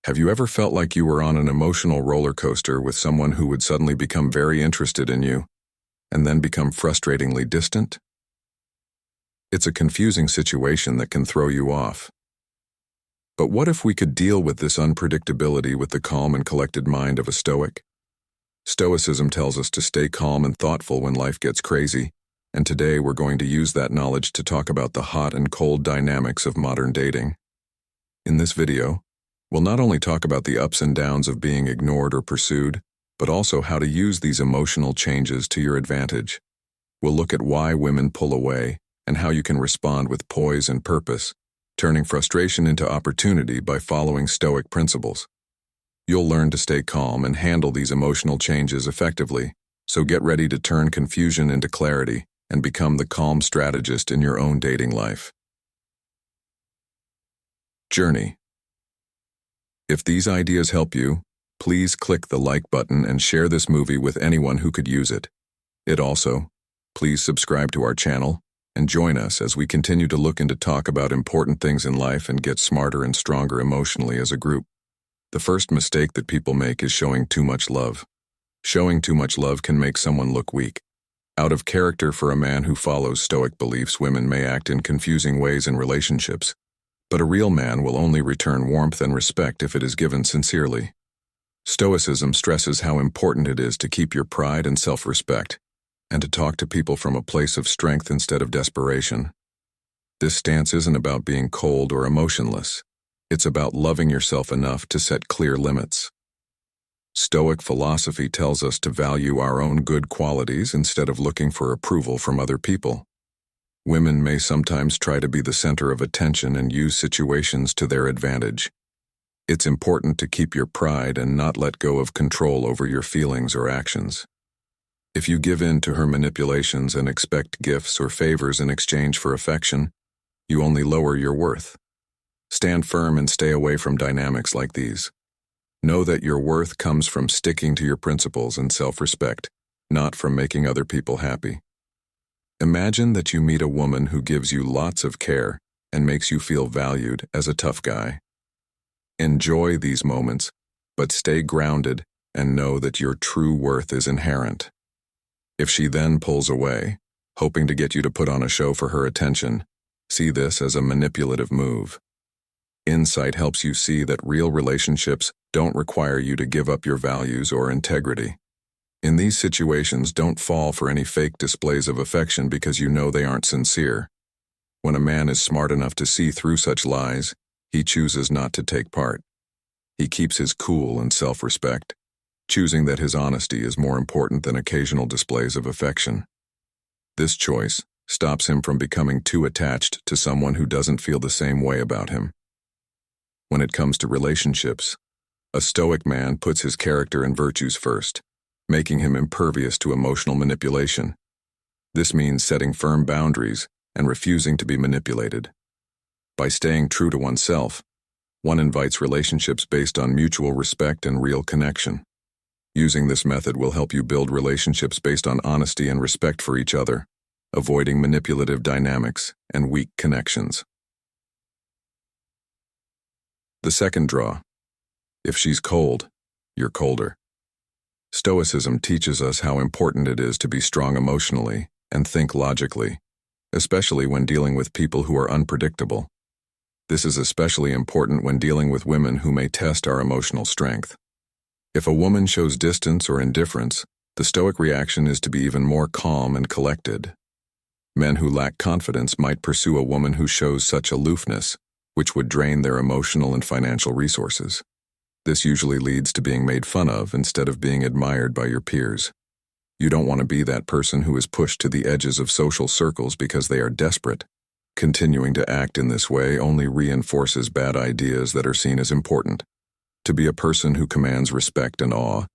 Have you ever felt like you were on an emotional roller coaster with someone who would suddenly become very interested in you, and then become frustratingly distant? It's a confusing situation that can throw you off. But what if we could deal with this unpredictability with the calm and collected mind of a Stoic? Stoicism tells us to stay calm and thoughtful when life gets crazy, and today we're going to use that knowledge to talk about the hot and cold dynamics of modern dating. In this video, we'll not only talk about the ups and downs of being ignored or pursued, but also how to use these emotional changes to your advantage. We'll look at why women pull away and how you can respond with poise and purpose, turning frustration into opportunity by following Stoic principles. You'll learn to stay calm and handle these emotional changes effectively, so get ready to turn confusion into clarity and become the calm strategist in your own dating life. Journey. If these ideas help you, please click the like button and share this movie with anyone who could use it. Please subscribe to our channel and join us as we continue to look into talk about important things in life and get smarter and stronger emotionally as a group. The first mistake that people make is showing too much love. Showing too much love can make someone look weak. Out of character for a man who follows Stoic beliefs, women may act in confusing ways in relationships, but a real man will only return warmth and respect if it is given sincerely. Stoicism stresses how important it is to keep your pride and self-respect, and to talk to people from a place of strength instead of desperation. This stance isn't about being cold or emotionless. It's about loving yourself enough to set clear limits. Stoic philosophy tells us to value our own good qualities instead of looking for approval from other people. Women may sometimes try to be the center of attention and use situations to their advantage. It's important to keep your pride and not let go of control over your feelings or actions. If you give in to her manipulations and expect gifts or favors in exchange for affection, you only lower your worth. Stand firm and stay away from dynamics like these. Know that your worth comes from sticking to your principles and self-respect, not from making other people happy. Imagine that you meet a woman who gives you lots of care and makes you feel valued as a tough guy. Enjoy these moments, but stay grounded and know that your true worth is inherent. If she then pulls away, hoping to get you to put on a show for her attention, see this as a manipulative move. Insight helps you see that real relationships don't require you to give up your values or integrity. In these situations, don't fall for any fake displays of affection because you know they aren't sincere. When a man is smart enough to see through such lies, he chooses not to take part. He keeps his cool and self-respect, choosing that his honesty is more important than occasional displays of affection. This choice stops him from becoming too attached to someone who doesn't feel the same way about him. When it comes to relationships, a Stoic man puts his character and virtues first, making him impervious to emotional manipulation. This means setting firm boundaries and refusing to be manipulated. By staying true to oneself, one invites relationships based on mutual respect and real connection. Using this method will help you build relationships based on honesty and respect for each other, avoiding manipulative dynamics and weak connections. The second draw. If she's cold, you're colder. Stoicism teaches us how important it is to be strong emotionally and think logically, especially when dealing with people who are unpredictable. This is especially important when dealing with women who may test our emotional strength. If a woman shows distance or indifference, the Stoic reaction is to be even more calm and collected. Men who lack confidence might pursue a woman who shows such aloofness, which would drain their emotional and financial resources. This usually leads to being made fun of instead of being admired by your peers. You don't want to be that person who is pushed to the edges of social circles because they are desperate. Continuing to act in this way only reinforces bad ideas that are seen as important. To be a person who commands respect and awe,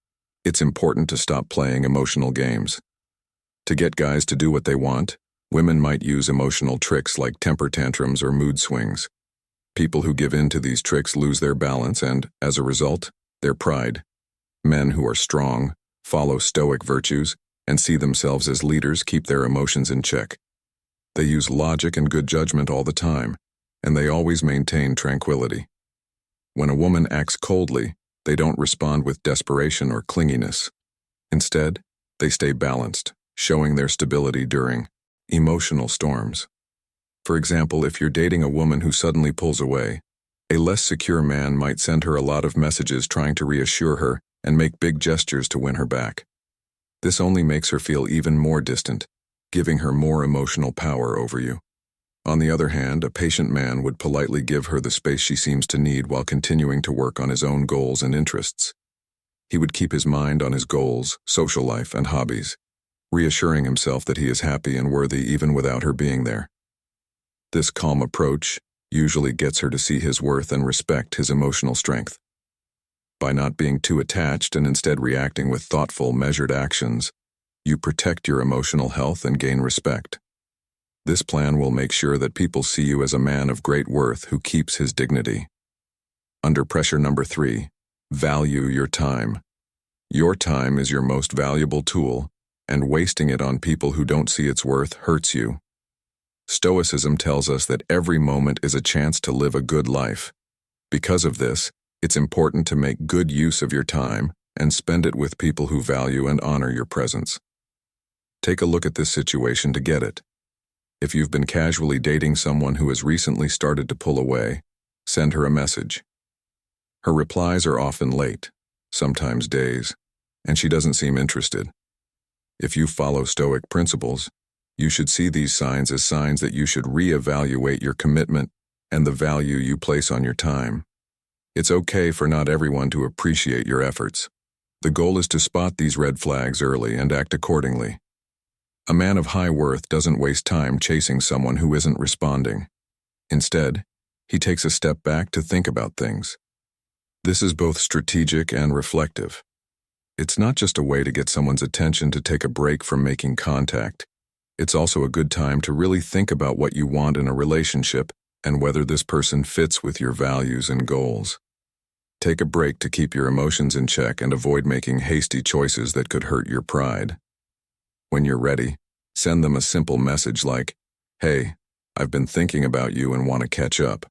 it's important to stop playing emotional games. To get guys to do what they want, women might use emotional tricks like temper tantrums or mood swings. People who give in to these tricks lose their balance and, as a result, their pride. Men who are strong, follow Stoic virtues, and see themselves as leaders keep their emotions in check. They use logic and good judgment all the time, and they always maintain tranquility. When a woman acts coldly, they don't respond with desperation or clinginess. Instead, they stay balanced, showing their stability during emotional storms. For example, if you're dating a woman who suddenly pulls away, a less secure man might send her a lot of messages trying to reassure her and make big gestures to win her back. This only makes her feel even more distant, giving her more emotional power over you. On the other hand, a patient man would politely give her the space she seems to need while continuing to work on his own goals and interests. He would keep his mind on his goals, social life, and hobbies, reassuring himself that he is happy and worthy even without her being there. This calm approach usually gets her to see his worth and respect his emotional strength. By not being too attached and instead reacting with thoughtful, measured actions, you protect your emotional health and gain respect. This plan will make sure that people see you as a man of great worth who keeps his dignity. Under pressure number 3, value your time. Your time is your most valuable tool, and wasting it on people who don't see its worth hurts you. Stoicism tells us that every moment is a chance to live a good life. Because of this, it's important to make good use of your time and spend it with people who value and honor your presence. Take a look at this situation to get it. If you've been casually dating someone who has recently started to pull away, send her a message. Her replies are often late, sometimes days, and she doesn't seem interested. If you follow Stoic principles, you should see these signs as signs that you should reevaluate your commitment and the value you place on your time. It's okay for not everyone to appreciate your efforts. The goal is to spot these red flags early and act accordingly. A man of high worth doesn't waste time chasing someone who isn't responding. Instead, he takes a step back to think about things. This is both strategic and reflective. It's not just a way to get someone's attention to take a break from making contact. It's also a good time to really think about what you want in a relationship and whether this person fits with your values and goals. Take a break to keep your emotions in check and avoid making hasty choices that could hurt your pride. When you're ready, send them a simple message like, "Hey, I've been thinking about you and want to catch up."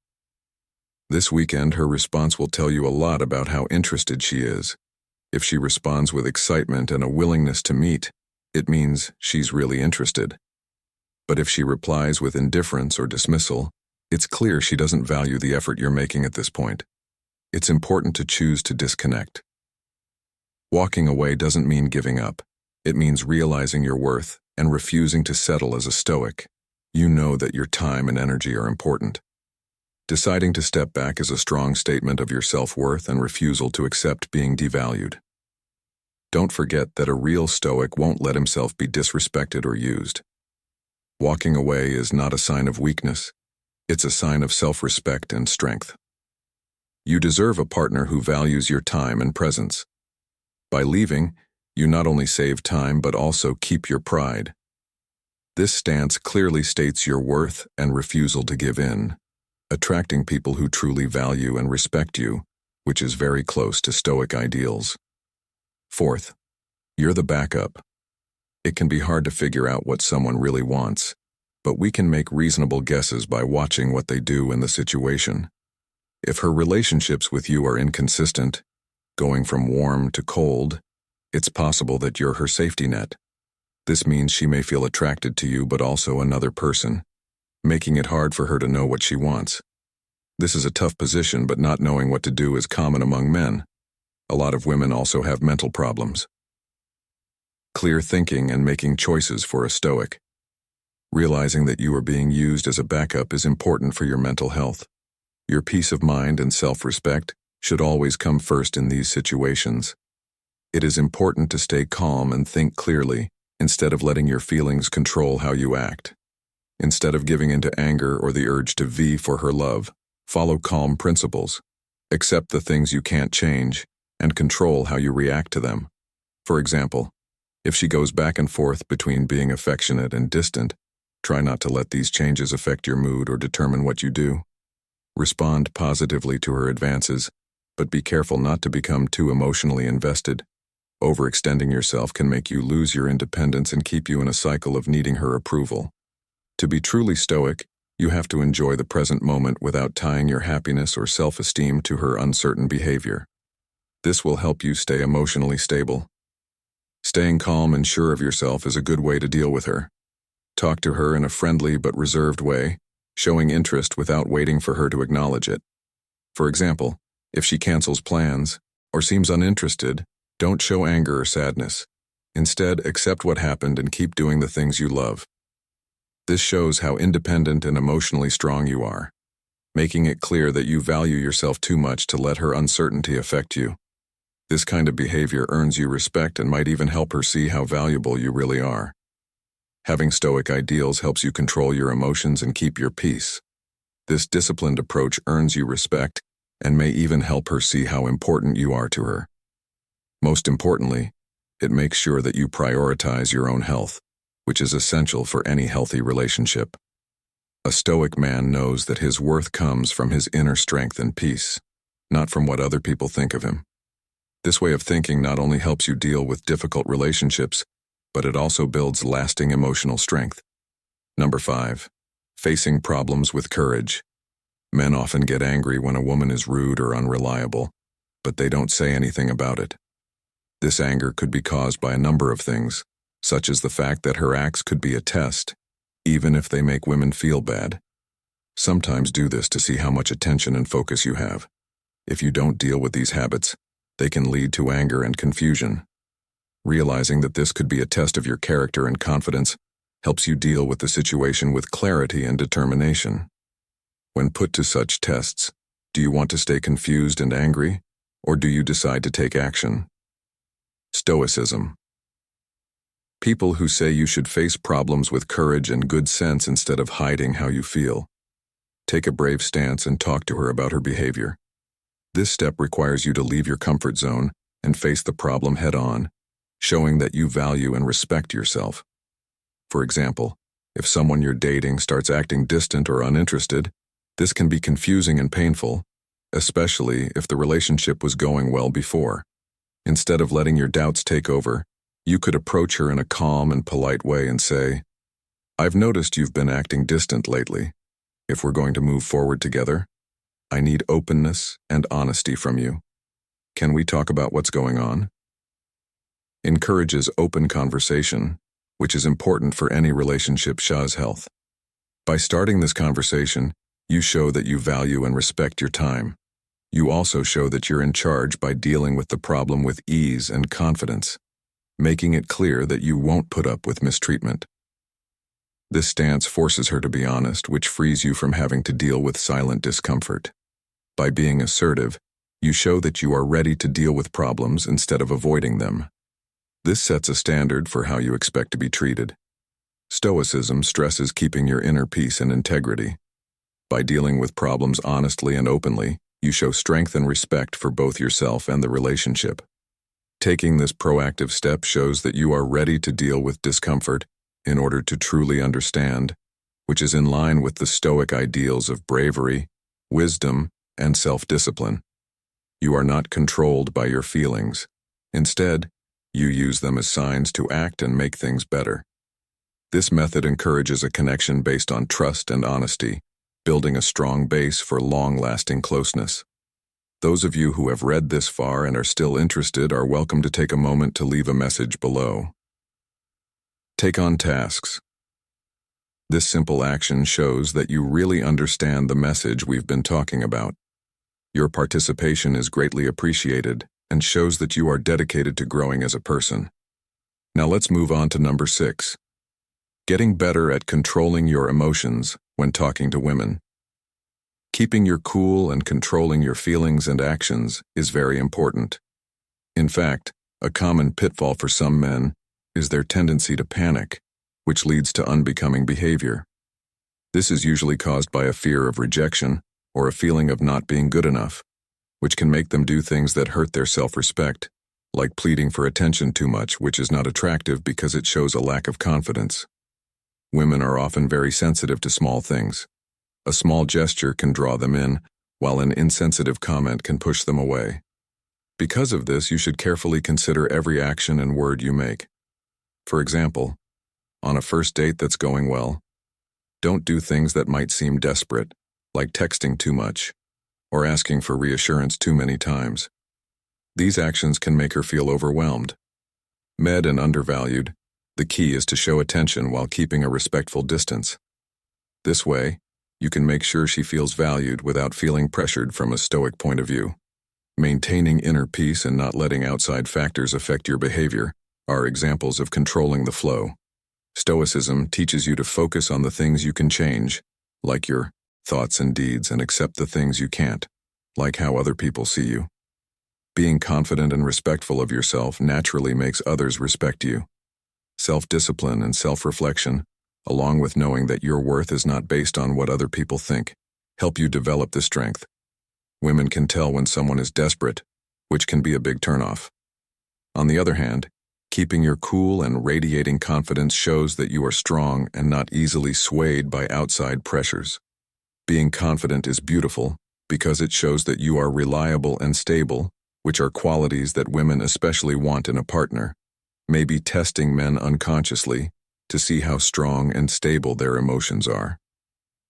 This weekend, her response will tell you a lot about how interested she is. If she responds with excitement and a willingness to meet, it means she's really interested. But if she replies with indifference or dismissal, it's clear she doesn't value the effort you're making at this point. It's important to choose to disconnect. Walking away doesn't mean giving up. It means realizing your worth and refusing to settle as a Stoic. You know that your time and energy are important. Deciding to step back is a strong statement of your self-worth and refusal to accept being devalued. Don't forget that a real Stoic won't let himself be disrespected or used. Walking away is not a sign of weakness. It's a sign of self-respect and strength. You deserve a partner who values your time and presence. By leaving, you not only save time but also keep your pride. This stance clearly states your worth and refusal to give in, attracting people who truly value and respect you, which is very close to Stoic ideals. Fourth, you're the backup. It can be hard to figure out what someone really wants, but we can make reasonable guesses by watching what they do in the situation. If her relationships with you are inconsistent, going from warm to cold, it's possible that you're her safety net. This means she may feel attracted to you but also another person, making it hard for her to know what she wants. This is a tough position, but not knowing what to do is common among men. A lot of women also have mental problems. Clear thinking and making choices for a Stoic. Realizing that you are being used as a backup is important for your mental health. Your peace of mind and self-respect should always come first in these situations. It is important to stay calm and think clearly instead of letting your feelings control how you act. Instead of giving into anger or the urge to vie for her love, follow calm principles. Accept the things you can't change and control how you react to them. For example, if she goes back and forth between being affectionate and distant, try not to let these changes affect your mood or determine what you do. Respond positively to her advances, but be careful not to become too emotionally invested. Overextending yourself can make you lose your independence and keep you in a cycle of needing her approval. To be truly Stoic, You have to enjoy the present moment without tying your happiness or self-esteem to her uncertain behavior. This will help you stay emotionally stable. Staying calm and sure of yourself is a good way to deal with her. Talk to her in a friendly but reserved way, showing interest without waiting for her to acknowledge it. For example, if she cancels plans or seems uninterested, don't show anger or sadness. Instead, accept what happened and keep doing the things you love. This shows how independent and emotionally strong you are, making it clear that you value yourself too much to let her uncertainty affect you. This kind of behavior earns you respect and might even help her see how valuable you really are. Having stoic ideals helps you control your emotions and keep your peace. This disciplined approach earns you respect and may even help her see how important you are to her. Most importantly, it makes sure that you prioritize your own health, which is essential for any healthy relationship. A stoic man knows that his worth comes from his inner strength and peace, not from what other people think of him. This way of thinking not only helps you deal with difficult relationships, but it also builds lasting emotional strength. Number 5. Facing problems with courage. Men often get angry when a woman is rude or unreliable, but they don't say anything about it. This anger could be caused by a number of things, such as the fact that her acts could be a test, even if they make women feel bad. Sometimes do this to see how much attention and focus you have. If you don't deal with these habits, they can lead to anger and confusion. Realizing that this could be a test of your character and confidence helps you deal with the situation with clarity and determination. When put to such tests, do you want to stay confused and angry, or do you decide to take action? Stoicism. People who say you should face problems with courage and good sense instead of hiding how you feel. Take a brave stance and talk to her about her behavior. This step requires you to leave your comfort zone and face the problem head-on, showing that you value and respect yourself. For example, if someone you're dating starts acting distant or uninterested, this can be confusing and painful, especially if the relationship was going well before. Instead of letting your doubts take over, you could approach her in a calm and polite way and say, "I've noticed you've been acting distant lately. If we're going to move forward together, I need openness and honesty from you. Can we talk about what's going on?" Encourages open conversation, which is important for any relationship's health. By starting this conversation, you show that you value and respect your time. You also show that you're in charge by dealing with the problem with ease and confidence, making it clear that you won't put up with mistreatment. This stance forces her to be honest, which frees you from having to deal with silent discomfort. By being assertive, you show that you are ready to deal with problems instead of avoiding them. This sets a standard for how you expect to be treated. Stoicism stresses keeping your inner peace and integrity. By dealing with problems honestly and openly, you show strength and respect for both yourself and the relationship. Taking this proactive step shows that you are ready to deal with discomfort in order to truly understand, which is in line with the Stoic ideals of bravery, wisdom, and self-discipline. You are not controlled by your feelings. Instead, you use them as signs to act and make things better. This method encourages a connection based on trust and honesty, building a strong base for long-lasting closeness. Those of you who have read this far and are still interested are welcome to take a moment to leave a message below. Take on tasks. This simple action shows that you really understand the message we've been talking about. Your participation is greatly appreciated and shows that you are dedicated to growing as a person. Now let's move on to number 6. Getting better at controlling your emotions when talking to women. Keeping your cool and controlling your feelings and actions is very important. In fact, a common pitfall for some men is their tendency to panic, which leads to unbecoming behavior. This is usually caused by a fear of rejection or a feeling of not being good enough, which can make them do things that hurt their self-respect, like pleading for attention too much, which is not attractive because it shows a lack of confidence. Women are often very sensitive to small things. A small gesture can draw them in, while an insensitive comment can push them away. Because of this, you should carefully consider every action and word you make. For example, on a first date that's going well, Don't do things that might seem desperate, like texting too much or asking for reassurance too many times. These actions can make her feel overwhelmed. Med and undervalued, the key is to show attention while keeping a respectful distance. This way, you can make sure she feels valued without feeling pressured from a Stoic point of view. Maintaining inner peace and not letting outside factors affect your behavior are examples of controlling the flow. Stoicism teaches you to focus on the things you can change, like your thoughts and deeds, and accept the things you can't, like how other people see you. Being confident and respectful of yourself naturally makes others respect you. Self-discipline and self-reflection, along with knowing that your worth is not based on what other people think, help you develop this strength. Women can tell when someone is desperate, which can be a big turnoff. On the other hand, keeping your cool and radiating confidence shows that you are strong and not easily swayed by outside pressures. Being confident is beautiful because it shows that you are reliable and stable, which are qualities that women especially want in a partner. Maybe testing men unconsciously to see how strong and stable their emotions are.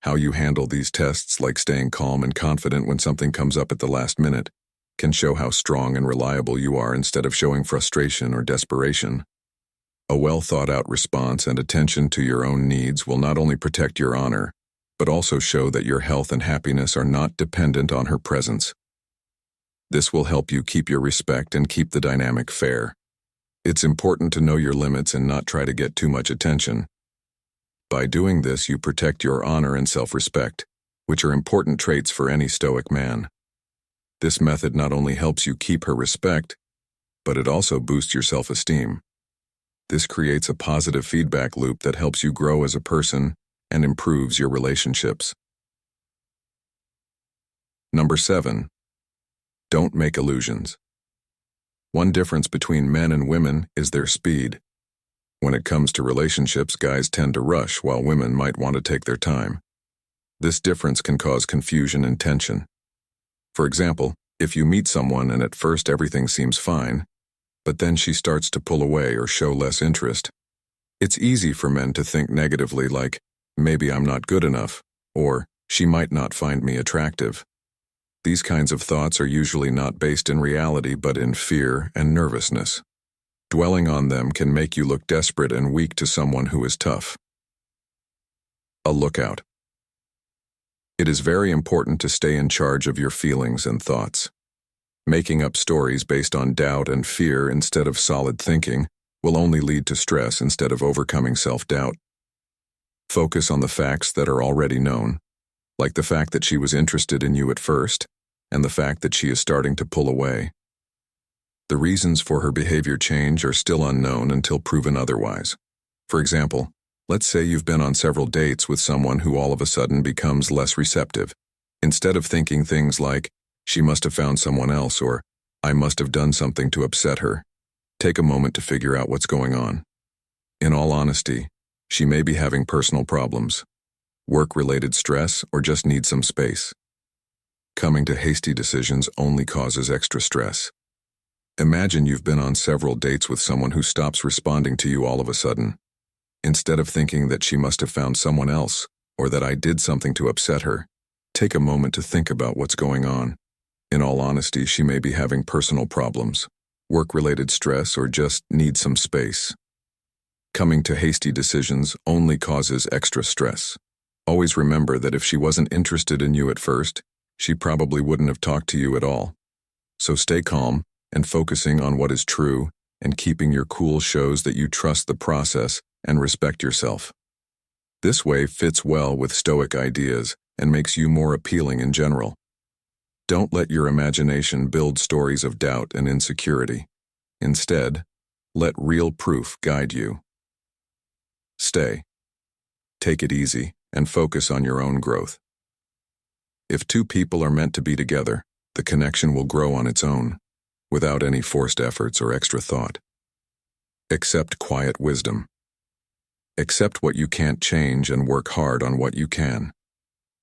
How you handle these tests, like staying calm and confident when something comes up at the last minute, can show how strong and reliable you are instead of showing frustration or desperation. A well-thought-out response and attention to your own needs will not only protect your honor, but also show that your health and happiness are not dependent on her presence. This will help you keep your respect and keep the dynamic fair. It's important to know your limits and not try to get too much attention. By doing this, you protect your honor and self-respect, which are important traits for any Stoic man. This method not only helps you keep her respect, but it also boosts your self-esteem. This creates a positive feedback loop that helps you grow as a person and improves your relationships. Number 7. Don't make illusions. One difference between men and women is their speed. When it comes to relationships, guys tend to rush while women might want to take their time. This difference can cause confusion and tension. For example, if you meet someone and at first everything seems fine, but then she starts to pull away or show less interest, it's easy for men to think negatively, like, maybe I'm not good enough, or she might not find me attractive. These kinds of thoughts are usually not based in reality but in fear and nervousness. Dwelling on them can make you look desperate and weak to someone who is tough. A lookout. It is very important to stay in charge of your feelings and thoughts. Making up stories based on doubt and fear instead of solid thinking will only lead to stress instead of overcoming self-doubt. Focus on the facts that are already known, like the fact that she was interested in you at first, and the fact that she is starting to pull away. The reasons for her behavior change are still unknown until proven otherwise. For example, let's say you've been on several dates with someone who all of a sudden becomes less receptive. Instead of thinking things like, she must have found someone else, or I must have done something to upset her, take a moment to figure out what's going on. In all honesty, she may be having personal problems, work-related stress, or just needs some space. Coming to hasty decisions only causes extra stress. Imagine you've been on several dates with someone who stops responding to you all of a sudden. Instead of thinking that she must have found someone else, or that I did something to upset her, take a moment to think about what's going on. In all honesty, she may be having personal problems, work-related stress, or just needs some space. Coming to hasty decisions only causes extra stress. Always remember that if she wasn't interested in you at first, she probably wouldn't have talked to you at all. So stay calm, and focusing on what is true and keeping your cool shows that you trust the process and respect yourself. This way fits well with Stoic ideas and makes you more appealing in general. Don't let your imagination build stories of doubt and insecurity. Instead, let real proof guide you. Stay. Take it easy and focus on your own growth. If two people are meant to be together, the connection will grow on its own, without any forced efforts or extra thought. Accept quiet wisdom. Accept what you can't change and work hard on what you can.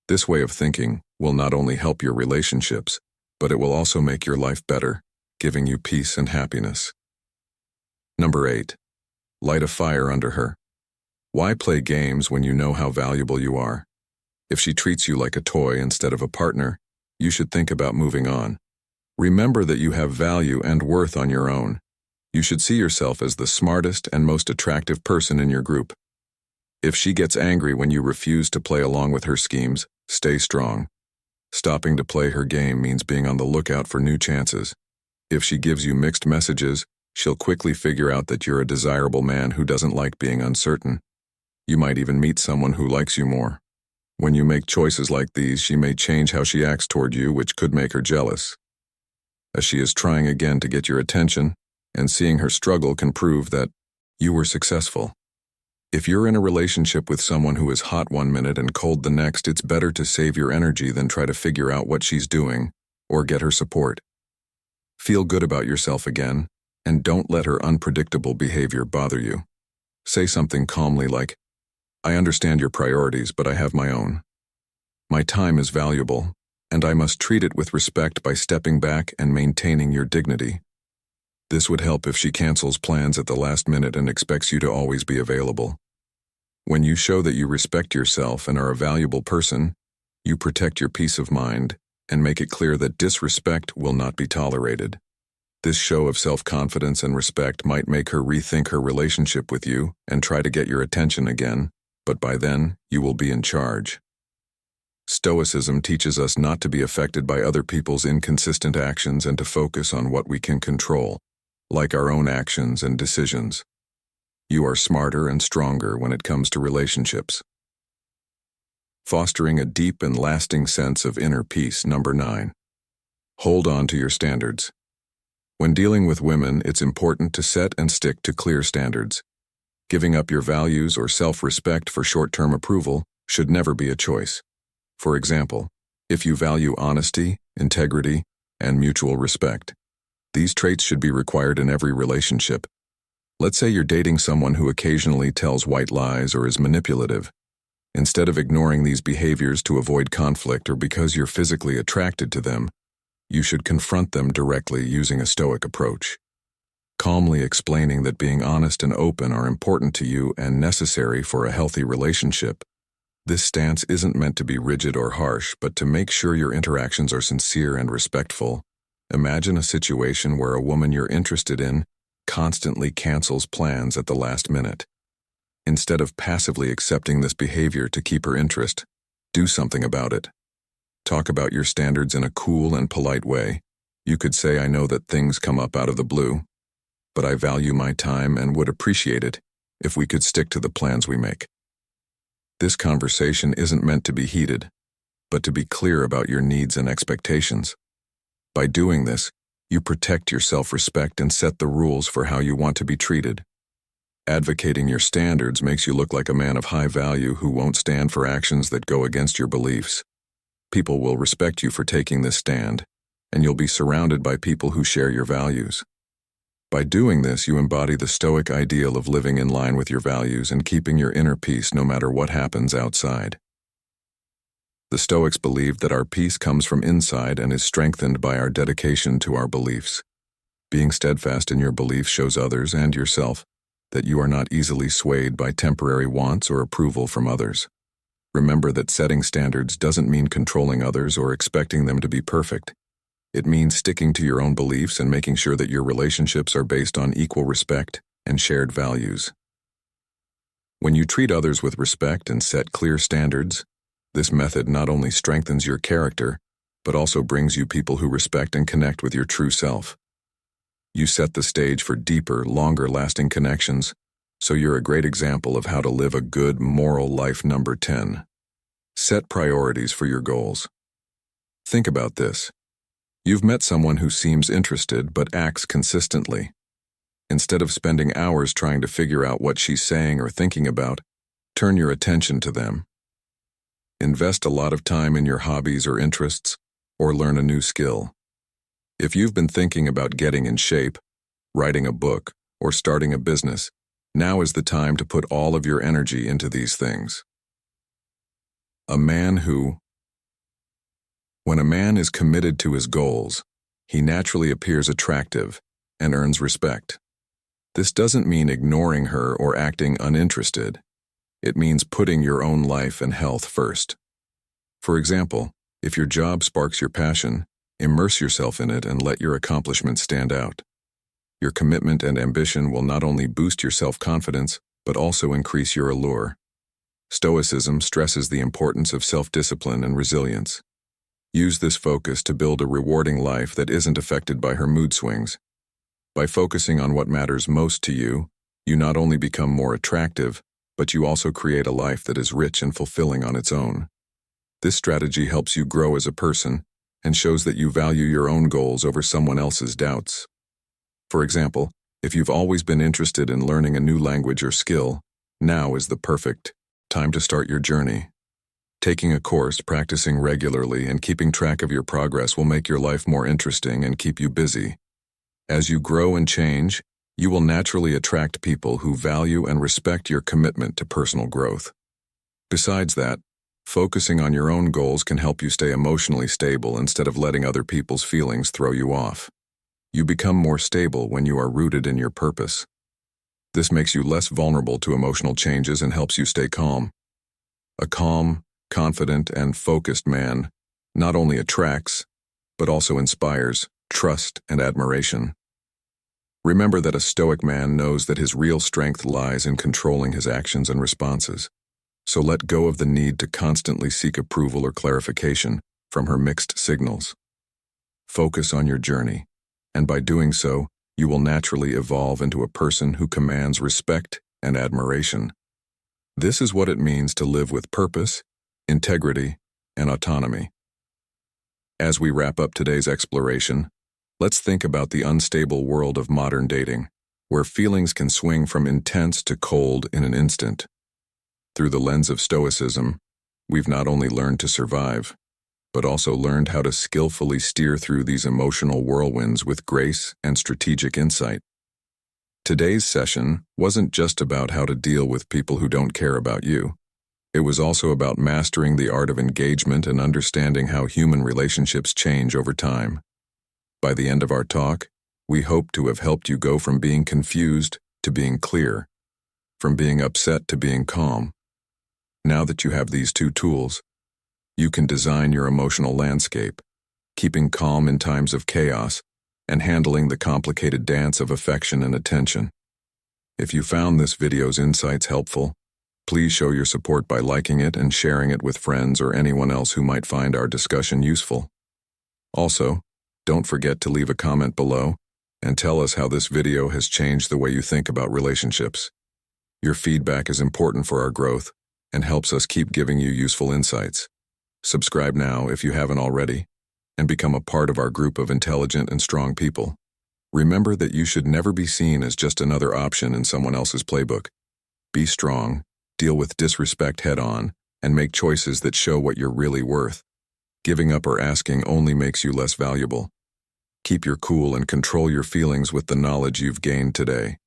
This way of thinking will not only help your relationships, but it will also make your life better, giving you peace and happiness. Number 8. Light a fire under her. Why play games when you know how valuable you are? If she treats you like a toy instead of a partner, you should think about moving on. Remember that you have value and worth on your own. You should see yourself as the smartest and most attractive person in your group. If she gets angry when you refuse to play along with her schemes, stay strong. Stopping to play her game means being on the lookout for new chances. If she gives you mixed messages, she'll quickly figure out that you're a desirable man who doesn't like being uncertain. You might even meet someone who likes you more. When you make choices like these, she may change how she acts toward you, which could make her jealous. As she is trying again to get your attention, and seeing her struggle can prove that you were successful. If you're in a relationship with someone who is hot one minute and cold the next, it's better to save your energy than try to figure out what she's doing or get her support. Feel good about yourself again, and don't let her unpredictable behavior bother you. Say something calmly like, "I understand your priorities, but I have my own. My time is valuable, and I must treat it with respect by stepping back and maintaining your dignity." This would help if she cancels plans at the last minute and expects you to always be available. When you show that you respect yourself and are a valuable person, you protect your peace of mind and make it clear that disrespect will not be tolerated. This show of self-confidence and respect might make her rethink her relationship with you and try to get your attention again, but by then, you will be in charge. Stoicism teaches us not to be affected by other people's inconsistent actions and to focus on what we can control, like our own actions and decisions. You are smarter and stronger when it comes to relationships. Fostering a deep and lasting sense of inner peace. Number 9. Hold on to your standards. When dealing with women, it's important to set and stick to clear standards. Giving up your values or self-respect for short-term approval should never be a choice. For example, if you value honesty, integrity, and mutual respect, these traits should be required in every relationship. Let's say you're dating someone who occasionally tells white lies or is manipulative. Instead of ignoring these behaviors to avoid conflict or because you're physically attracted to them, you should confront them directly using a stoic approach. Calmly explaining that being honest and open are important to you and necessary for a healthy relationship. This stance isn't meant to be rigid or harsh, but to make sure your interactions are sincere and respectful. Imagine a situation where a woman you're interested in constantly cancels plans at the last minute. Instead of passively accepting this behavior to keep her interest, do something about it. Talk about your standards in a cool and polite way. You could say, "I know that things come up out of the blue, but I value my time and would appreciate it if we could stick to the plans we make." This conversation isn't meant to be heated, but to be clear about your needs and expectations. By doing this, you protect your self-respect and set the rules for how you want to be treated. Advocating your standards makes you look like a man of high value who won't stand for actions that go against your beliefs. People will respect you for taking this stand, and you'll be surrounded by people who share your values. By doing this, you embody the Stoic ideal of living in line with your values and keeping your inner peace no matter what happens outside. The Stoics believed that our peace comes from inside and is strengthened by our dedication to our beliefs. Being steadfast in your beliefs shows others and yourself that you are not easily swayed by temporary wants or approval from others. Remember that setting standards doesn't mean controlling others or expecting them to be perfect. It means sticking to your own beliefs and making sure that your relationships are based on equal respect and shared values. When you treat others with respect and set clear standards, this method not only strengthens your character, but also brings you people who respect and connect with your true self. You set the stage for deeper, longer-lasting connections, so you're a great example of how to live a good, moral life. Number 10. Set priorities for your goals. Think about this. You've met someone who seems interested but acts consistently. Instead of spending hours trying to figure out what she's saying or thinking about, turn your attention to them. Invest a lot of time in your hobbies or interests, or learn a new skill. If you've been thinking about getting in shape, writing a book, or starting a business, now is the time to put all of your energy into these things. When a man is committed to his goals, he naturally appears attractive and earns respect. This doesn't mean ignoring her or acting uninterested. It means putting your own life and health first. For example, if your job sparks your passion, immerse yourself in it and let your accomplishments stand out. Your commitment and ambition will not only boost your self-confidence, but also increase your allure. Stoicism stresses the importance of self-discipline and resilience. Use this focus to build a rewarding life that isn't affected by her mood swings. By focusing on what matters most to you, you not only become more attractive, but you also create a life that is rich and fulfilling on its own. This strategy helps you grow as a person and shows that you value your own goals over someone else's doubts. For example, if you've always been interested in learning a new language or skill, now is the perfect time to start your journey. Taking a course, practicing regularly, and keeping track of your progress will make your life more interesting and keep you busy. As you grow and change, you will naturally attract people who value and respect your commitment to personal growth. Besides that, focusing on your own goals can help you stay emotionally stable instead of letting other people's feelings throw you off. You become more stable when you are rooted in your purpose. This makes you less vulnerable to emotional changes and helps you stay calm. A calm, confident, and focused man not only attracts, but also inspires trust and admiration. Remember that a stoic man knows that his real strength lies in controlling his actions and responses. So let go of the need to constantly seek approval or clarification from her mixed signals. Focus on your journey, and by doing so, you will naturally evolve into a person who commands respect and admiration. This is what it means to live with purpose, integrity, and autonomy. As we wrap up today's exploration, let's think about the unstable world of modern dating, where feelings can swing from intense to cold in an instant. Through the lens of Stoicism, we've not only learned to survive, but also learned how to skillfully steer through these emotional whirlwinds with grace and strategic insight. Today's session wasn't just about how to deal with people who don't care about you. It was also about mastering the art of engagement and understanding how human relationships change over time. By the end of our talk, we hope to have helped you go from being confused to being clear, from being upset to being calm. Now that you have these two tools, you can design your emotional landscape, keeping calm in times of chaos and handling the complicated dance of affection and attention. If you found this video's insights helpful, please show your support by liking it and sharing it with friends or anyone else who might find our discussion useful. Also, don't forget to leave a comment below and tell us how this video has changed the way you think about relationships. Your feedback is important for our growth and helps us keep giving you useful insights. Subscribe now if you haven't already, and become a part of our group of intelligent and strong people. Remember that you should never be seen as just another option in someone else's playbook. Be strong, deal with disrespect head-on, and make choices that show what you're really worth. Giving up or asking only makes you less valuable. Keep your cool and control your feelings with the knowledge you've gained today.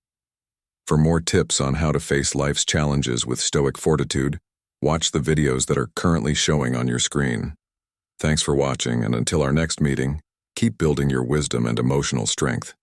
For more tips on how to face life's challenges with stoic fortitude, watch the videos that are currently showing on your screen. Thanks for watching, and until our next meeting, keep building your wisdom and emotional strength.